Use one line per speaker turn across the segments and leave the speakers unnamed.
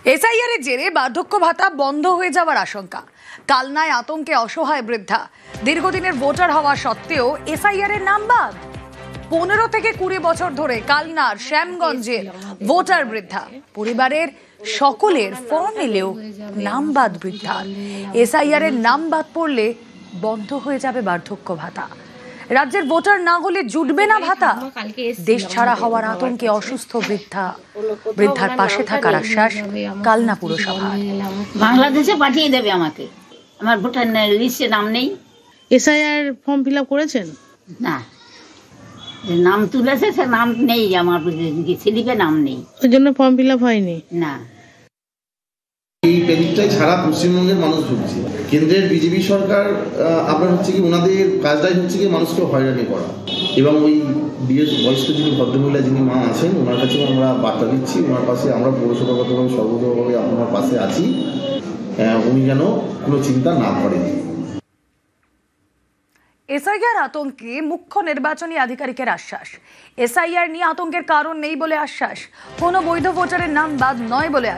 SIR এর জেরে বার্ধক্য ভাতা বন্ধ হয়ে যাওয়ার আশঙ্কা। কালনায় আতঙ্কে অসহায় বৃদ্ধা। দীর্ঘদিনের ভোটার হওয়া সত্ত্বেও এসআইআর এর নাম বাদ। 15 থেকে 20 বছর ধরে কালনার শ্যামগঞ্জের ভোটার বৃদ্ধা। পরিবারের সকলের ফর্ম এলেও নাম বাদ বৃদ্ধার। এসআইআর এর নাম বাদ পড়লে বন্ধ হয়ে যাবে বার্ধক্য ভাতা। রাজ্যের ভোটার না হলে জুটবে না ভাতা। দেশ ছাড়া হওয়ার আতঙ্কে অসুস্থ বৃদ্ধার পাশে থাকার আশ্বাস কালনা পুরসভা।
বাংলাদেশে পাঠিয়ে দেবে আমাকে, আমার ভোটার লিস্টে নাম নেই।
এসআইআর ফর্ম ফিল আপ করেছেন?
না, নাম তুলেছে, সে নাম নেই, আমার স্লিপে নাম নেই,
ওই জন্য ফর্ম ফিল আপ হয়নি।
না,
এই পেরিকটাই সারা পশ্চিমবঙ্গের মানুষ ভুগছে। কেন্দ্রের বিজেপি সরকার আপনার হচ্ছে কি ওনাদের কাজটাই হচ্ছে কি মানুষকে হয়রানি করা। এবং ওই বয়স্ক যিনি ভদ্রমহিলা যিনি মা আছেন ওনার কাছে আমরা বার্তা দিচ্ছি, ওনার পাশে আমরা পৌরসভাগতভাবে সর্বতভাবে আপনার পাশে আছি। উনি যেন কোনো চিন্তা না করেন।
এসআইআর আতঙ্কে মুখ্য নির্বাচনী আধিকারিকের আশ্বাস। এসআইআর নিয়ে আতঙ্কের কারণ নেই বলে আশ্বাস। কোনো বৈধ ভোটারের নাম বাদ নয় বলে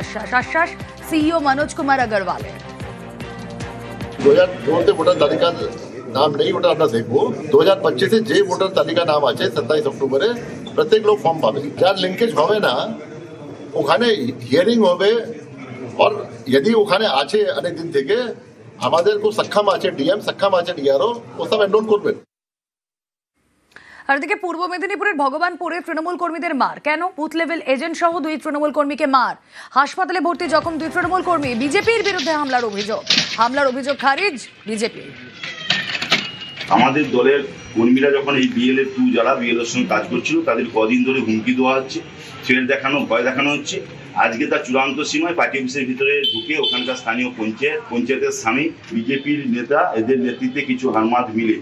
আশ্বাস সিইও मनोज कुमार अग्रवालेর।
2002 ভোটার তালিকার নাম নেই, ওটা আমরা দেখবো। 2025 যে ভোটার তালিকা নাম আছে 27 অক্টোবরে প্রত্যেক লোক ফর্ম পাবে। যার লিঙ্কেজ হবে না ওখানে হিয়ারিং হবে, আর যদি ওখানে আছে অনেক দিন থেকে আমাদের কো সক্ষম আছে ডিএম, সক্ষম আছে ডিআরও, ও সব এনরোল করবেন।
আর এদিকে পূর্ব মেদিনীপুরের ভগবানপুরে তৃণমূল কর্মীদের মার। কেন? বুথ লেভেল এজেন্ট সহ 2 তৃণমূল কর্মীকে মার। হাসপাতালে ভর্তি জখম 2 তৃণমূল কর্মী। বিজেপির বিরুদ্ধে হামলার অভিযোগ খারিজ বিজেপি।
আমাদের দলের কর্মীরা যখন এই বিএলএ 2 যারা বিএলএর সঙ্গে কাজ করছিল তাদের কদিন ধরে হুমকি দেওয়া হচ্ছে, থ্রেট দেখানো, ভয় দেখানো হচ্ছে। আজকে তার চূড়ান্ত সীমায় পার্টি অফিসের ভিতরে ঢুকে ওখানকার স্থানীয় পঞ্চায়েতের স্বামী বিজেপির নেতা এদের নেতৃত্বে কিছু হারমাদ মিলে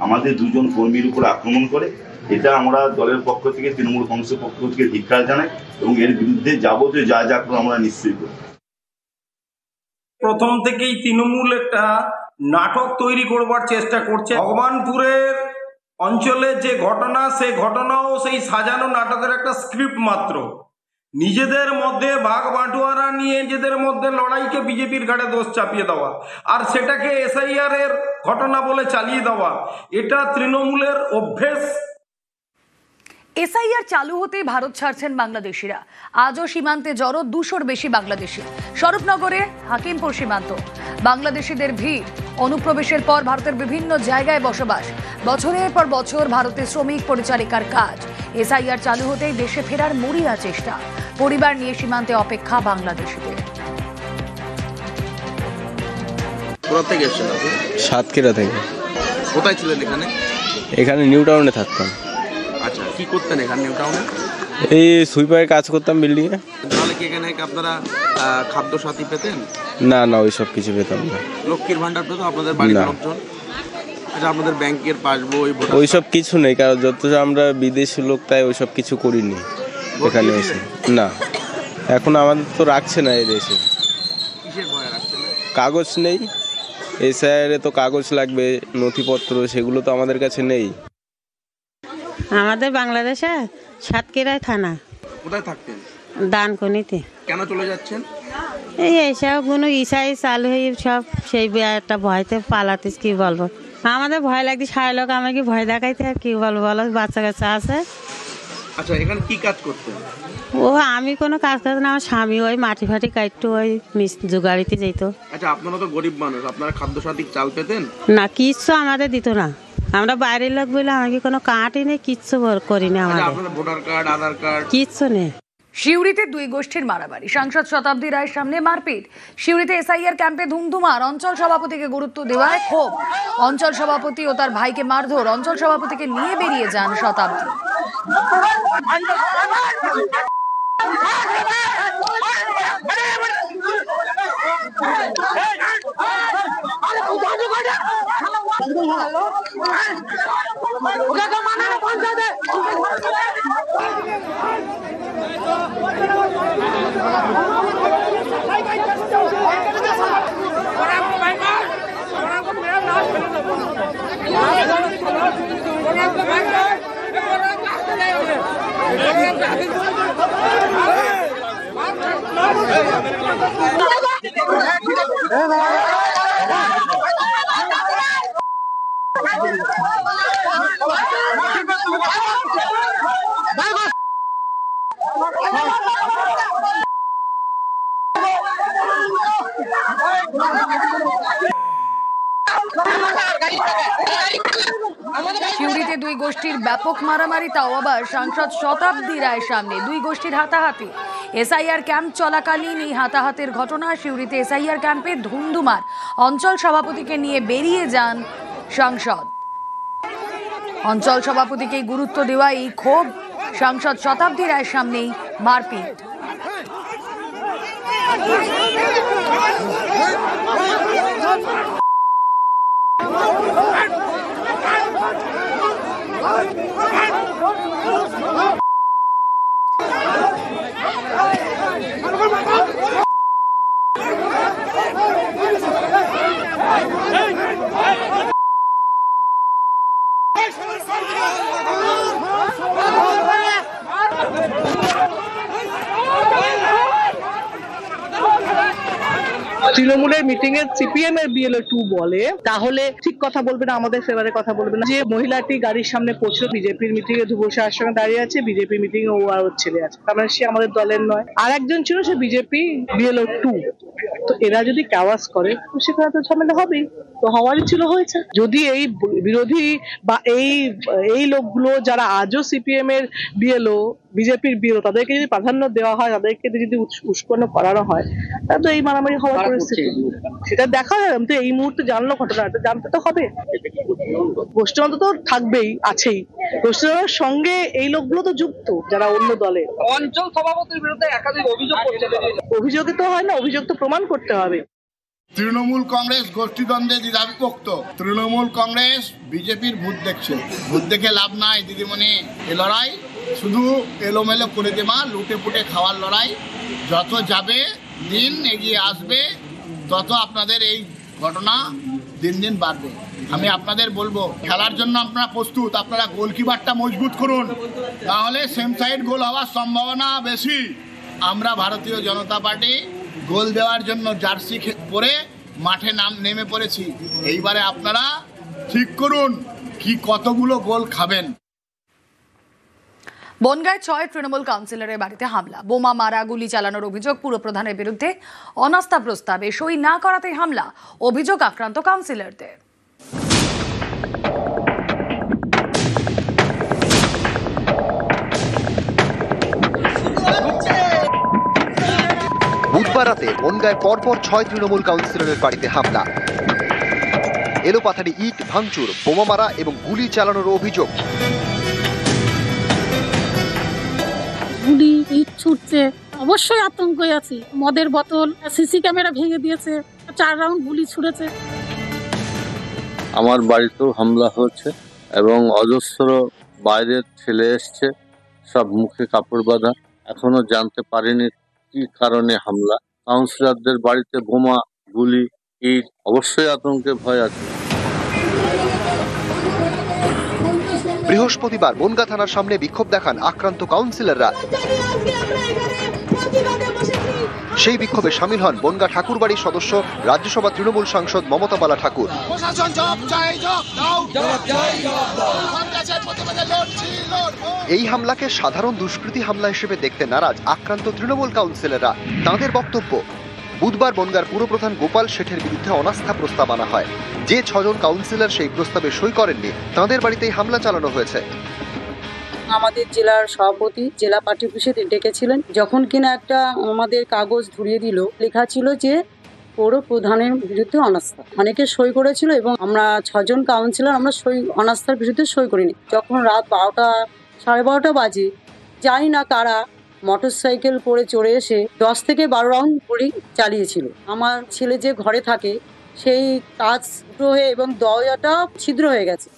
আমাদের 2 জন কর্মীর উপর আক্রমণ করে। এটা আমরা দলের পক্ষ থেকে, তৃণমূল কংগ্রেসের পক্ষ থেকে ধিক্কার জানাই এবং এর বিরুদ্ধে যাবতীয় যা করে আমরা নিশ্চয়ই করি।
প্রথম থেকেই তৃণমূল একটা নাটক তৈরি করবার চেষ্টা করছে। ভগবানপুরের অঞ্চলে যে ঘটনা, সেই ঘটনাও সেই সাজানো নাটকের একটা স্ক্রিপ্ট মাত্র। নিজেদের মধ্যে ভাগ বাঁটোয়ারা নিয়ে নিজেদের মধ্যে লড়াইকে বিজেপির ঘাড়ে দোষ চাপিয়ে দেওয়া আর সেটাকে এসআইআর এর ঘটনা বলে চালিয়ে দেওয়া, এটা তৃণমূলের অভ্যেস।
এসআইআর চালু হতেই ভারত ছাড়ছেন বাংলাদেশিরা। আজও সীমান্তে জড়ো 200-র বেশি বাংলাদেশি। স্বরূপনগরে হাকিমপুর সীমান্ত। বাংলাদেশিদের ভিড়। অনুপ্রবেশের পর ভারতের বিভিন্ন জায়গায় বসবাস। বছরের পর বছর ভারতে শ্রমিক পরিচারিকার কাজ। এসআইআর চালু হতেই দেশে ফেরার মরিয়া চেষ্টা। পরিবার নিয়ে সীমান্তে অপেক্ষা বাংলাদেশিদের।
কোথা থেকে এসেছেন আপনি?
সাতক্ষীরা থেকে।
কোথায় ছিলেন এখানে?
এখানে নিউ টাউনে থাকতাম।
আচ্ছা, কি করতেন এখানে নিউ টাউনে?
এই সুইপারের কাজ করতাম বিল্ডিং এ।
তাহলে কি এখানে আপনারা খাদ্য সাথী পেতেন?
না না, ওই সব কিছু পেতাম না।
লক্ষ্মীর ভান্ডার পেতো আপনাদের বাড়ির লোকজন? আচ্ছা, আপনাদের ব্যাংকের পাসবই
ওই সব কিছু নেই, কারণ যত আমরা বিদেশি লোক তাই ওই সব কিছু করিনি এখানে এসে। না, এখন আমাদের তো রাখছে না এই দেশে।
কিসের ভয় রাখছে না?
কাগজ নেই। এসআইআর তো কাগজ লাগবে, নথিপত্র, সেগুলো তো আমাদের কাছে নেই।
আমাদের বাংলাদেশে সাতক্ষীরায় থানা।
কোথায় থাকতেন?
দানকুনিতে।
কেন চলে যাচ্ছেন?
এইসব কোনো ইসাই চালু হয়ে সব সেই একটা ভয়তে পালাতে, কি বলবো, আমাদের ভয় লাগছে। সারা লোক আমাকে ভয় দেখাইতে, আর কি বলবো বলো, বাচ্চা কাচ্চা আছে।
আচ্ছা, এখানে কি কাজ করতেন?
ও আমি কোনো কাজ করতে না, আমার স্বামী ওই মাটি ফাটি কাটতো, ওই জোগাড়িতে যেত।
আচ্ছা, আপনারা তো গরিব মানুষ, আপনারা খাদ্য সাথী চাল পেতেন না?
কিচ্ছু আমাদের দিত না। আমরা বাইরের লোক বলে আমাকে কোনো কার্ডই নেই, কিচ্ছু করিনি। আমাদের
ভোটার কার্ড, আধার কার্ড
কিচ্ছু নেই।
সিউড়িতে 2 গোষ্ঠীর মারামারি। সাংসদ শতাব্দী রায়ের সামনে মারপিট। সিউড়িতে এসআইআর ক্যাম্পে ধুমধুমার। অঞ্চল সভাপতিকে গুরুত্ব দেওয়ায় ক্ষোভ। অঞ্চল সভাপতি ও তার ভাইকে মারধর। অঞ্চল সভাপতিকে নিয়ে বেরিয়ে যান শতাব্দী। সিউড়িতে দুই গোষ্ঠীর ব্যাপক মারামারি, তাও আবার সাংসদ শতাব্দী রায়ের সামনে। দুই গোষ্ঠীর হাতাহাতি। এসআইআর ক্যাম্প চলাকালীন এই হাতাহাতির ঘটনা। সিউড়িতে এসআইআর ক্যাম্পে ধুন্ধুমার। অঞ্চল সভাপতিকে নিয়ে বেরিয়ে যান সাংসদ। অঞ্চল সভাপতিকে গুরুত্ব দেওয়া এই ক্ষোভ। সাংসদ শতাব্দী রায়ের সামনেই মারপিট।
তৃণমূলের মিটিং এ সিপিএম এর বিএলও 2 বলে, তাহলে ঠিক কথা বলবে না, আমাদের ফেভারে কথা বলবে না। যে মহিলাটি গাড়ির সামনে পৌঁছলো, বিজেপির মিটিং এ ধুবো শাহের সঙ্গে দাঁড়িয়ে আছে, বিজেপি মিটিং এ ও আর ওর ছেলে আছে, তার মানে সে আমাদের দলের নয়। আর একজন ছিল সে বিজেপি বিএলও 2। তো এরা যদি কাওয়াজ করে তো সেখানে তো ঝামেলা হবেই, তো হওয়ারই ছিল, হয়েছে। যদি এই বিরোধী বা এই লোকগুলো যারা আজও সিপিএম এর বিএলও, বিজেপির বিএলও, তাদেরকে যদি প্রাধান্য দেওয়া হয়, তাদেরকে যদি উস্কানো করানো হয়, তাহলে তো এই মারামারি হওয়ার পরিস্থিতি। সেটা দেখা যায়, তো এই মুহূর্তে জানলো ঘটনাটা, জানতে তো হবে। গোষ্ঠীতন্ত্র তো থাকবেই, আছেই। গোষ্ঠীতন্ত্রের সঙ্গে এই লোকগুলো তো যুক্ত, যারা অন্য দলে।
অঞ্চল সভাপতির বিরুদ্ধে একাধিক অভিযোগ করছে।
অভিযোগে তো হয় না, অভিযোগ তো প্রমাণ করতে হবে।
তৃণমূল কংগ্রেস গোষ্ঠীদ্বন্দ্বে দ্বিধাবিভক্ত। তৃণমূল কংগ্রেস বিজেপির ভূত দেখছে। ভূত দেখে লাভ নাই দিদিমণি। এ লড়াই শুধু এলোমেলো করে দেওয়া, লুটে পুটে খাওয়ার লড়াই। যত যাবে দিন এগিয়ে আসবে, তত আপনাদের এই ঘটনা দিন দিন বাড়বে। আমি আপনাদের বলবো, খেলার জন্য আপনারা প্রস্তুত, আপনারা গোলকিপারটা মজবুত করুন, তাহলে সেম সাইড গোল হওয়ার সম্ভাবনা বেশি। আমরা ভারতীয় জনতা পার্টি গোল দেওয়ার জন্য জার্সি পরে মাঠে নেমে পড়েছি। এইবারে আপনারা ঠিক করুন কি কতগুলো গোল খাবেন।
বনগাঁয় 6 তৃণমূল কাউন্সিলরের বাড়িতে হামলা, বোমা মারা, গুলি চালানোর অভিযোগ। পুরপ্রধানের বিরুদ্ধে অনাস্থা প্রস্তাবে সই না করাতে হামলা, অভিযোগ আক্রান্ত কাউন্সিলরদের।
বুধবার রাতে বনগাঁয় পরপর 6 তৃণমূল কাউন্সিলরের বাড়িতে হামলা, এলোপাথারি ইট ভাঙচুর, বোমা মারা এবং গুলি চালানোর অভিযোগ।
গুলি ইট ছুটছে, অবশ্যই আতঙ্কে আছি। মদের বোতল, সিসি ক্যামেরা ভেঙে দিয়েছে, 4 রাউন্ড গুলি ছুড়েছে।
আমার বাড়িতেও হামলা হয়েছে এবং অজস্র বাইরের ছেলে এসছে, সব মুখে কাপড় বাঁধা। এখনো জানতে পারিনি কি কারণে হামলা। কাউন্সিলরদের বাড়িতে বোমা, গুলি, ইট, অবশ্যই আতঙ্কে ভয় আছে।
বৃহস্পতিবার বনগাঁ থানার সামনে বিক্ষোভ দেখান আক্রান্ত কাউন্সিলররা। সেই বিক্ষোভে সামিল হন বনগাঁ ঠাকুরবাড়ির সদস্য রাজ্যসভা তৃণমূল সাংসদ মমতা বালা ঠাকুর। এই হামলাকে সাধারণ দুষ্কৃতী হামলা হিসেবে দেখতে নারাজ আক্রান্ত তৃণমূল কাউন্সিলররা। তাঁদের বক্তব্য, বুধবার বনগাঁর পুরপ্রধান গোপাল শেঠের বিরুদ্ধে অনাস্থা প্রস্তাব আনা হয়। যে 6 জন কাউন্সিলর সেই প্রস্তাবে সই করেননি, তাঁদের বাড়িতেই হামলা চালানো হয়েছে।
আমাদের জেলার সভাপতি জেলা পার্টি অফিসে ডেকেছিলেন, যখন কিনা একটা আমাদের কাগজ ধরিয়ে দিল, লেখা ছিল যে পৌর প্রধানের বিরুদ্ধে অনাস্থা। অনেকে সই করেছিল এবং আমরা 6 জন কাউন্সিলর আমরা অনাস্থার বিরুদ্ধে সই করিনি। যখন রাত 12টা, 12:30 বাজে, জানি না কারা মোটরসাইকেল করে চড়ে এসে 10 থেকে 12 রাউন্ড গুলি চালিয়েছিল। আমার ছেলে যে ঘরে থাকে সেই কাঁচ ফুটো হয়ে এবং দরজাটা ছিদ্র হয়ে গেছে।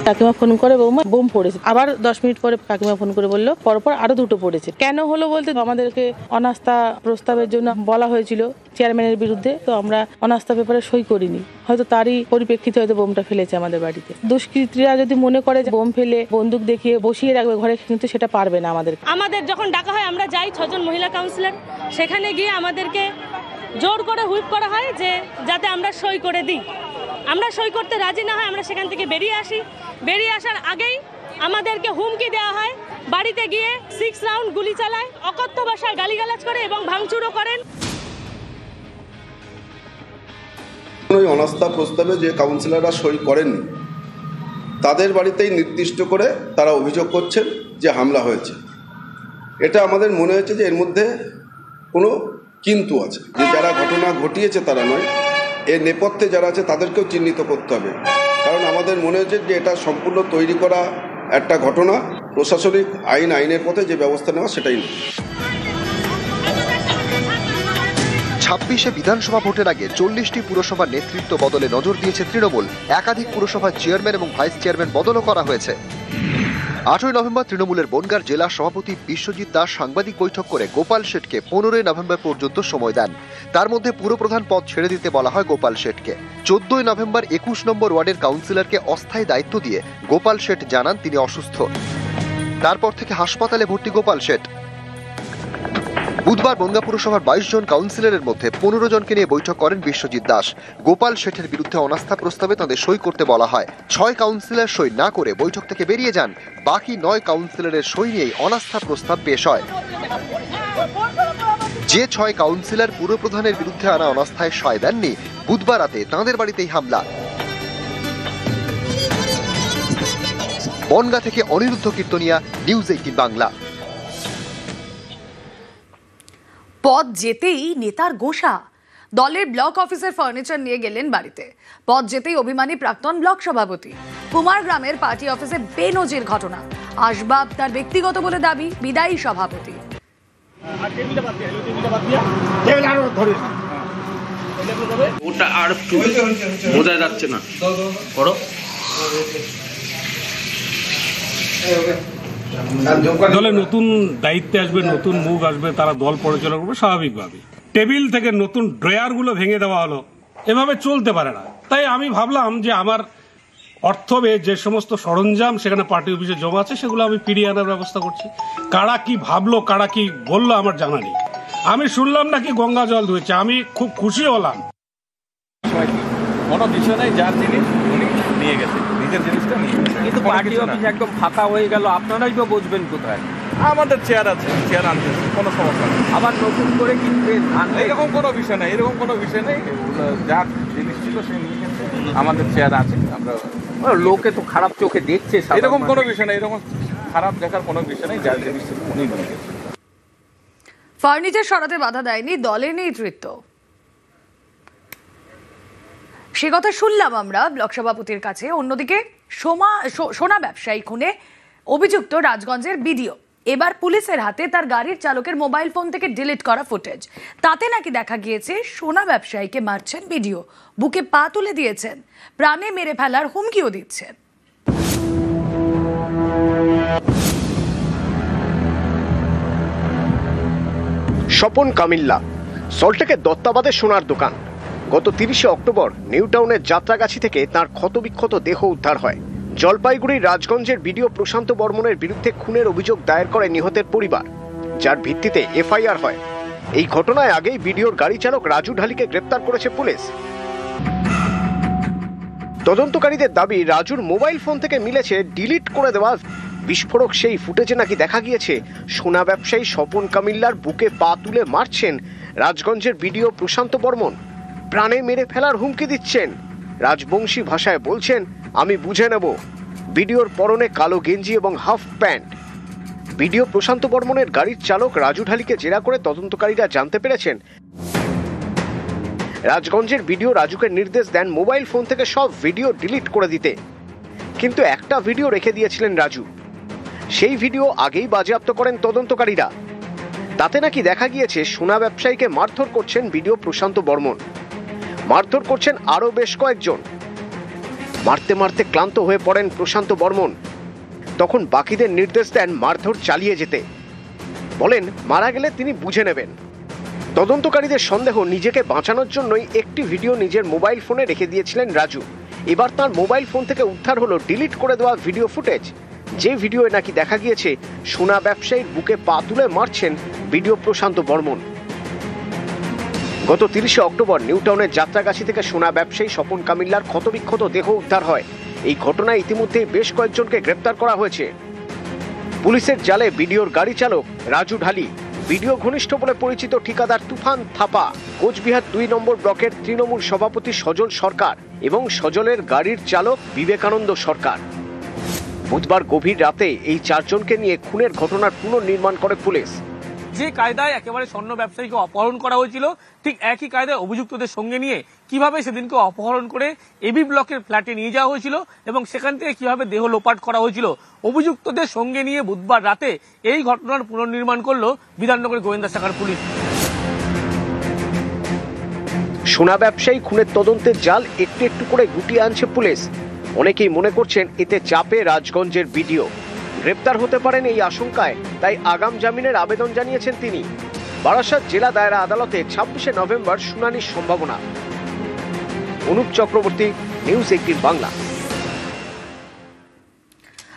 কাকিমা ফোন করে বৌমা বোম পড়েছে, আবার 10 মিনিট পরে কাকিমা ফোন করে বললো পরপর আরো 2টো পড়েছে। কেন হলো বলতে আমাদেরকে অনাস্থা প্রস্তাবের জন্য বলা হয়েছিল চেয়ারম্যানের বিরুদ্ধে, তো আমরা অনাস্থা পেপারে সই করিনি, হয়তো তারই পরিপ্রেক্ষিতে হয়তো বোমটা ফেলেছে আমাদের বাড়িতে। দুষ্কৃতীরা যদি মনে করে যে বোম ফেলে বন্দুক দেখিয়ে বসিয়ে রাখবে ঘরে, কিন্তু সেটা পারবে না। আমাদের
যখন ডাকা হয় আমরা যাই 6 জন মহিলা কাউন্সিলর, সেখানে গিয়ে আমাদেরকে জোর করে হুইপ করা হয় যে যাতে আমরা সই করে দিই। আমরা সই করতে রাজি না হয় আমরা সেখান থেকে বেরিয়ে আসি। বেরিয়ে আসার আগেই আমাদেরকে হুমকি দেওয়া হয়, বাড়িতে গিয়ে 6 রাউন্ড গুলি চালায়, অকথ্য ভাষায় গালিগালাজ করে এবং ভাঙচুরও করেন।
ওই অনাস্থা প্রস্তাবে যে কাউন্সিলররা সই করেননি তাদের বাড়িতেই নির্দিষ্ট করে তারা অভিযোগ করছেন যে হামলা হয়েছে। এটা আমাদের মনে হয়েছে যে এর মধ্যে কোনো কিন্তু আছে, যে যারা ঘটনা ঘটিয়েছে তারা নয়, এর নেপথ্যে যারা আছে তাদেরকেও চিহ্নিত করতে হবে। কারণ আমাদের মনে হয়েছে যে এটা সম্পূর্ণ তৈরি করা একটা ঘটনা, প্রশাসনিক আইনের পথে যে ব্যবস্থা নেওয়া সেটাই নয়।
26শে বিধানসভা ভোটের আগে 40টি পুরসভার নেতৃত্ব বদলে নজর দিয়েছে তৃণমূল। একাধিক পুরসভার চেয়ারম্যান এবং ভাইস চেয়ারম্যান বদলও করা হয়েছে। 8ই নভেম্বর তৃণমূলের বনগাঁর জেলা সভাপতি বিশ্বজিৎ দাস সাংবাদিক বৈঠক করে গোপাল শেঠকে 15ই নভেম্বর পর্যন্ত সময় দেন। তার মধ্যে পুরপ্রধান পদ ছেড়ে দিতে বলা হয় গোপাল শেঠকে। 14ই নভেম্বর 21 নম্বর ওয়ার্ডের কাউন্সিলরকে অস্থায়ী দায়িত্ব দিয়ে গোপাল শেঠ জানান তিনি অসুস্থ। তারপর থেকে হাসপাতালে ভর্তি গোপাল শেঠ। বুধবার বনগাঁ পুরসভার 22 জন কাউন্সিলরের মধ্যে 15 জনকে নিয়ে বৈঠক করেন বিশ্বজিৎ দাস। গোপাল শেঠের বিরুদ্ধে অনাস্থা প্রস্তাবে তাদের সই করতে বলা হয়। 6 কাউন্সিলর সই না করে বৈঠক থেকে বেরিয়ে যান। বাকি 9 কাউন্সিলরের সই নিয়েই অনাস্থা প্রস্তাব পেশ হয়। যে 6 কাউন্সিলর পুরপ্রধানের বিরুদ্ধে আনা অনাস্থায় সই দেননি, বুধবার রাতে তাঁদের বাড়িতেই হামলা। বনগাঁ থেকে অনিরুদ্ধ কীর্তনিয়া, নিউজ 18 বাংলা।
পদ যেতেই নেতার গোসা, দলের ব্লক অফিসের ফার্নিচার নিয়ে গেলেন বাড়িতে। পদ যেতেই অভিমানী প্রাক্তন ব্লক সভাপতি। কুমারগ্রামের পার্টি অফিসে বেনজির ঘটনা। আসবাব তার ব্যক্তিগত বলে দাবি বিদায়ী সভাপতি।
ওটা আর বোঝা যাচ্ছে না, করো।
দলে নতুন দায়িত্বে আসবে, নতুন মুখ আসবে, তারা দল পরিচালনা করবে স্বাভাবিকভাবে। টেবিল থেকে নতুন ড্রয়ারগুলো ভেঙে দেওয়া হলো, এভাবে চলতে পারে না। তাই আমি ভাবলাম যে আমার অর্থবে যে সমস্ত সরঞ্জাম সেখানে পার্টি অফিসে জমা আছে সেগুলো আমি ফিরিয়ে আনার ব্যবস্থা করছি। কারা কি ভাবলো, কারা কি বললো আমার জানা নেই। আমি শুনলাম নাকি গঙ্গা জল ধুয়েছে, আমি খুব খুশি হলাম।
কোনো বিষয় নাই, যার জিনিস উনি নিয়ে গেছে, নিজের জিনিসটা নিয়ে গেছে। কিন্তু পার্টি অফিস একদম ফাঁকা হয়ে গেল, আপনারাই তো বুঝবেন কোথায়। আমাদের চেয়ার আছে, চেয়ার আনতে কোনো সমস্যা নেই। আবার নতুন করে কিনবে এরকম কোনো বিষয় নেই, এরকম কোনো বিষয় নেই। যার জিনিস ছিল সে নিয়ে গেছে, আমাদের চেয়ার আছে। আমরা লোকে তো খারাপ চোখে দেখছে, এরকম কোনো বিষয় নেই, এরকম খারাপ দেখার কোনো বিষয় নেই। যার জিনিস ছিল উনি নিয়ে গেছে।
ফার্নিচার সরাতে বাধা দেয়নি দলের নেতৃত্ব, সে কথা শুনলাম আমরা ব্লক সভাপতির কাছে। অন্যদিকে সোনা ব্যবসায়ী খুনে অভিযুক্ত রাজগঞ্জের বিডিও এবার পুলিশের হাতে। তার গাড়ির চালকের মোবাইল ফোন থেকে ডিলিট করা ফুটেজ, তাতে নাকি দেখা গিয়েছে সোনা ব্যবসায়ীকে মারছেন বিডিও, বুকে পা তুলে দিয়েছেন, প্রাণে মেরে ফেলার হুমকিও দিচ্ছেন।
স্বপন কামিল্লা, সল্টলেকের দত্তাবাদের সোনার দোকান। গত 30শে অক্টোবর নিউ টাউনের যাত্রাগাছি থেকে তার ক্ষতবিক্ষত দেহ উদ্ধার হয়। জলপাইগুড়ির রাজগঞ্জের বিডিও প্রশান্ত বর্মনের বিরুদ্ধে খুনের অভিযোগ দায়ের করে নিহতের পরিবার, যার ভিত্তিতে এফআইআর হয়। এই ঘটনায় আগেই বিডিওর গাড়ি চালক রাজু ঢালিকে গ্রেপ্তার করেছে পুলিশ। তদন্তকারীদের দাবি রাজুর মোবাইল ফোন থেকে মিলেছে ডিলিট করে দেওয়া বিস্ফোরক। সেই ফুটেজে নাকি দেখা গিয়েছে সোনা ব্যবসায়ী স্বপন কামিল্লার বুকে পা তুলে মারছেন রাজগঞ্জের বিডিও প্রশান্ত বর্মন, প্রাণে মেরে ফেলার হুমকি দিচ্ছেন। রাজবংশী ভাষায় বলছেন, আমি বুঝে নেব। বিডিওর পরনে কালো গেঞ্জি এবং হাফ প্যান্ট। বিডিও প্রশান্ত বর্মনের গাড়ির চালক রাজু ঢালিকে জেরা করে তদন্তকারীরা জানতে পেরেছেন রাজগঞ্জের বিডিও রাজুকে নির্দেশ দেন মোবাইল ফোন থেকে সব ভিডিও ডিলিট করে দিতে, কিন্তু একটা ভিডিও রেখে দিয়েছিলেন রাজু। সেই ভিডিও আগেই বাজেয়াপ্ত করেন তদন্তকারীরা। তাতে নাকি দেখা গিয়েছে সোনা ব্যবসায়ীকে মারধর করছেন বিডিও প্রশান্ত বর্মন, মারধর করছেন আরো বেশ কয়েকজন। মারতে মারতে ক্লান্ত হয়ে পড়েন প্রশান্ত বর্মন। তখন বাকিদের নির্দেশ দেন মারধর চালিয়ে যেতে। বলেন মারা গেলে তিনি বুঝে নেবেন। তদন্তকারীদের সন্দেহ নিজেকে বাঁচানোর জন্যই একটি ভিডিও নিজের মোবাইল ফোনে রেখে দিয়েছিলেন রাজু। এবার তার মোবাইল ফোন থেকে উদ্ধার হলো ডিলিট করে দেওয়া ভিডিও ফুটেজ, যে ভিডিওয়ে নাকি দেখা গিয়েছে সোনা ব্যবসায়ীর বুকে পা তুলে মারছেন ভিডিও প্রশান্ত বর্মন। গত 30শে অক্টোবর নিউটাউনের যাত্রাগাছি থেকে সোনা ব্যবসায়ী স্বপন কামিল্লার ক্ষতবিক্ষত দেহ উদ্ধার হয়। এই ঘটনায় ইতিমধ্যেই বেশ কয়েকজনকে গ্রেপ্তার করা হয়েছে। পুলিশের জালে ভিডিওর গাড়ি চালক রাজু ঢালি, ভিডিও ঘনিষ্ঠ বলে পরিচিত ঠিকাদার তুফান থাপা, কোচবিহার 2 নম্বর ব্লকের তৃণমূল সভাপতি সজল সরকার এবং সজলের গাড়ির চালক বিবেকানন্দ সরকার। বুধবার গভীর রাতে এই 4 জনকে নিয়ে খুনের ঘটনার পুনর্নির্মাণ করে পুলিশ।
যে কায়দায় একেবারে স্বর্ণ ব্যবসায়ীকে অপহরণ করা হয়েছিল, ঠিক একই কায়দায় অভিযুক্তদের সঙ্গে নিয়ে কিভাবে সেদিনকে অপহরণ করে এবি ব্লকের ফ্ল্যাটে নিয়ে যাওয়া হয়েছিল এবং সেখান থেকে কিভাবে দেহ লোপাট করা হয়েছিল, অভিযুক্তদের সঙ্গে নিয়ে বুধবার রাতে এই ঘটনার পুনর্নির্মাণ করল বিধাননগর গোয়েন্দা শাখার পুলিশ।
সোনা ব্যবসায়ী খুনের তদন্তের জাল একটু একটু করে গুটিয়ে আনছে পুলিশ। অনেকেই মনে করছেন এতে চাপে রাজগঞ্জের ভিডিও গ্রেপ্তার হতে পারেন এই আশঙ্কায়, তাই আগাম জামিনের আবেদন জানিয়েছেন তিনি। বারাসাত জেলা দায়রা আদালতে 26শে নভেম্বর শুনানির সম্ভাবনা। অনুপ চক্রবর্তী, নিউজ 18 বাংলা।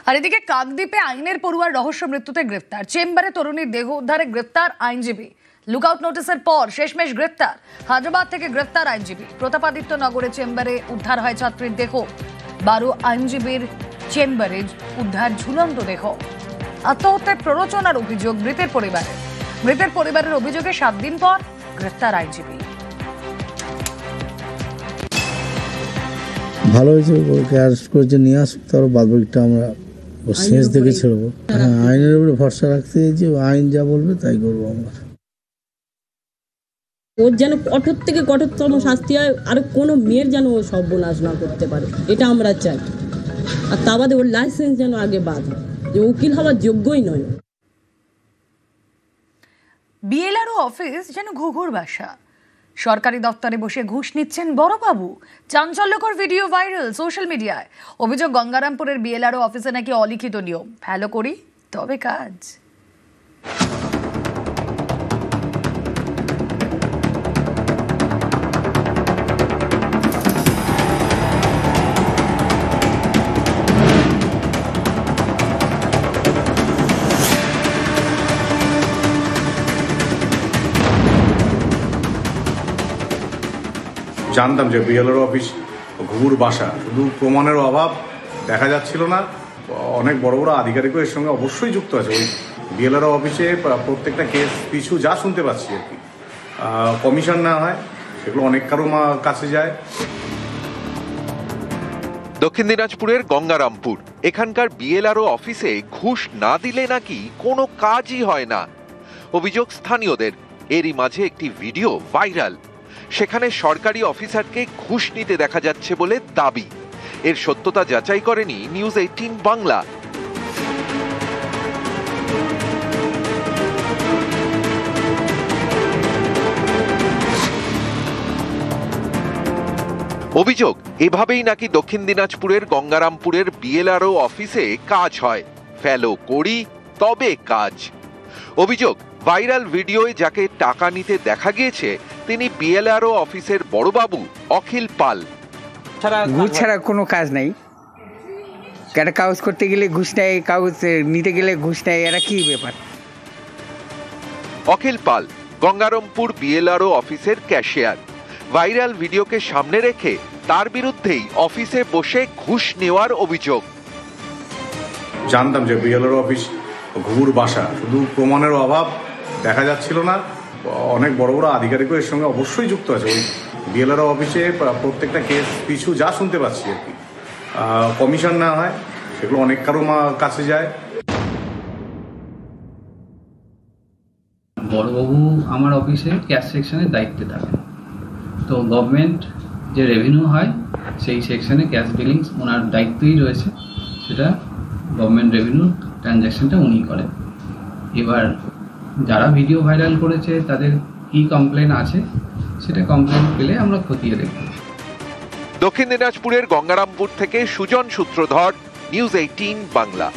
আর এদিকে কাকদ্বীপে আইনের পড়ুয়ার রহস্য মৃত্যুতে গ্রেফতার, চেম্বারে তরুণীর দেহ উদ্ধারে গ্রেফতার আইনজীবী। লুকআউট নোটিশের পর শেষমেশ গ্রেফতার। হায়দ্রাবাদ থেকে গ্রেফতার আইনজীবী। প্রতাপাদিত্য নগরে চেম্বারে উদ্ধার হয় ছাত্রীর দেহ। 12 আইনজীবীর চেম্বারে উদ্ধার ঝুলন্ত দেহ। আত্মহত্যায় প্ররোচনার অভিযোগ মৃতের পরিবারের। মৃতের পরিবারের অভিযোগে 7 দিন পর গ্রেফতার আইনজীবী।
ভালো হয়েছে, ওকে অ্যারেস্ট করেছে, নিয়ে আসুক, তারপর বাদবাকিটা আমরা শেষ দেখে ছেড়বো। হ্যাঁ, আইনের উপরে ভরসা রাখতে চাইছি, আইন যা বলবে তাই করবো আমরা।
ওর যেন কঠোর থেকে কঠোরতম শাস্তি হয়, আর কোনো মেয়ের যেন ও সর্বনাশ না করতে পারে, এটা আমরা চাই। আর তা বাদে ওর লাইসেন্স যেন আগে বাদ, যে উকিল হওয়ার যোগ্যই নয়।
বিএলআরও অফিস যেন ঘুঘুর বাসা। সরকারি দপ্তরে বসে ঘুষ নিচ্ছেন বড়বাবু। চাঞ্চল্যকর ভিডিও ভাইরাল সোশ্যাল মিডিয়ায়। অভিযোগ গঙ্গারামপুরের বিএলআরও অফিসে নাকি অলিখিত নিয়ম, ফলো করি তবে কাজ।
জানতাম যে বিএলআরও অফিস ঘুঘুর বাসা, শুধু প্রমাণের অভাব দেখা যাচ্ছিল না, অনেক বড় বড় আধিকারিকও এর সঙ্গে অবশ্যই যুক্ত আছে। ওই বিএলআরও অফিসে প্রত্যেকটা কেস পিছু যা শুনতে পাচ্ছি আর কি কমিশন না হয়, সেগুলো অনেক কারো কাছে যায়।
দক্ষিণ দিনাজপুরের গঙ্গারামপুর, এখানকার বিএলআরও অফিসে ঘুষ না দিলে নাকি কোনো কাজই হয় না, অভিযোগ স্থানীয়দের। এরই মাঝে একটি ভিডিও ভাইরাল। সেখানে সরকারি অফিসারকে ঘুষ নিতে দেখা যাচ্ছে বলে দাবি। এর সত্যতা যাচাই করেনি নিউজ 18 বাংলা। অভিযোগ, এভাবেই নাকি দক্ষিণ দিনাজপুরের গঙ্গারামপুরের বিএলআরও অফিসে কাজ হয়। ফলো করি তবে কাজ। অভিযোগ, ভাইরাল ভিডিওয় যাকে টাকা নিতে দেখা গিয়েছে তিনি বিএলআরও অফিসের বড়বাবু অখিল পাল।
ঘুষ ছাড়া কোনো কাজ নাই, একটা কাগজ করতে গেলে ঘুষ নেয়, কাগজ নিতে গেলে ঘুষ নেয়, এরা কি ব্যাপার?
অখিল পাল গঙ্গারামপুর বিএলআরও অফিসের ক্যাশিয়ার। ভাইরাল ভিডিওকে সামনে রেখে তার বিরুদ্ধেই অফিসে বসে ঘুষ নেওয়ার অভিযোগ।
জানতাম যে বিএলআরও অফিস ঘুঘুর বাসা, শুধু প্রমাণের অভাব দেখা যাচ্ছিল না, অনেক বড় বড় আধিকারিকও এর সঙ্গে অবশ্যই যুক্ত আছে। ওই বিএলআরও অফিসে প্রত্যেকটা কেস পিছু যা শুনতে পাচ্ছি আর কি কমিশন না হয়, সেগুলো অনেক কারো কাছে যায়।
বড়বাবু আমার অফিসে ক্যাশ সেকশনের দায়িত্বে থাকেন, তো গভর্নমেন্ট যে রেভিনিউ হয় সেই সেকশনে ক্যাশ বিলিংস ওনার দায়িত্বই রয়েছে, সেটা গভর্নমেন্ট রেভিনিউ ট্রানজ্যাকশনটা উনি করেন। এবার যারা ভিডিও ভাইরাল করেছে তাদের কি কমপ্লেন আছে সেটা কমপ্লেন পেলে আমরা খতিয়ে দেখব।
দক্ষিণ দিনাজপুরের গঙ্গারামপুর থেকে সুজন সূত্রধর, নিউজ 18 বাংলা।